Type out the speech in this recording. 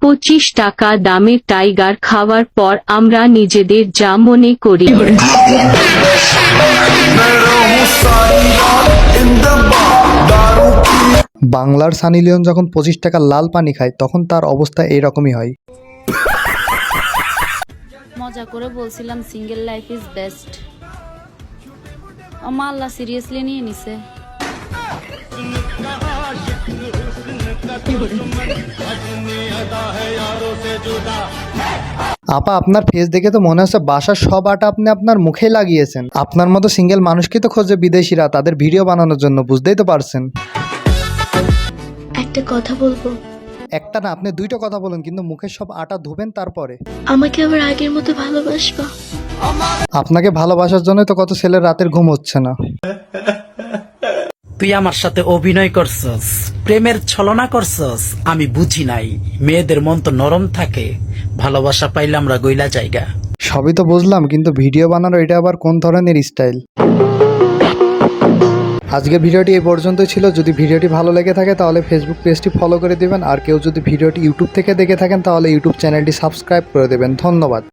25 টাকা দামের টাইগার খাওয়ার পর আমরা নিজেদের যা মনে করি। বাংলার সানি লিওন যখন 25 টাকার লাল পানি খায় তখন তার অবস্থা এইরকমই হয়। মজা করে বলছিলাম সিঙ্গেল লাইফ ইজ বেস্ট, আমার আল্লাহ সিরিয়াসলি নিয়ে নিছে। আপা, আপনার ফেস দেখে তো মনে হচ্ছে বাসার সব আটা আপনি আপনার মুখে লাগিয়েছেন। আপনার মতো সিঙ্গেল মানুষকে তো খোঁজে বিদেশিরা তাদের ভিডিও বানানোর জন্য, বুঝতেই তো পারছেন। একটা কথা বলবো? একটা না, আপনি দুইটা কথা বলেন, কিন্তু মুখের সব আটা ধুবেন তারপরে। আমাকে আবার আগের মতো ভালোবাসবা? আপনাকে ভালোবাসার জন্য তো কত ছেলের রাতের ঘুম হচ্ছে না। তুই আমার সাথে অভিনয় করছস, প্রেমের ছলনা করছস, আমি বুঝি নাই। মেয়েদের মন তো নরম থাকে, ভালোবাসা পাইলে আমরা গইলা জায়গা। সবই তো বুঝলাম, কিন্তু ভিডিও বানানো এটা আবার কোন ধরনের স্টাইল? আজকের ভিডিওটি এই পর্যন্তই ছিল। যদি ভিডিওটি ভালো লেগে থাকে তাহলে ফেসবুক পেজটি ফলো করে দিবেন, আর কেউ যদি ভিডিওটি ইউটিউব থেকে দেখে থাকেন তাহলে ইউটিউব চ্যানেলটি সাবস্ক্রাইব করে দেবেন। ধন্যবাদ।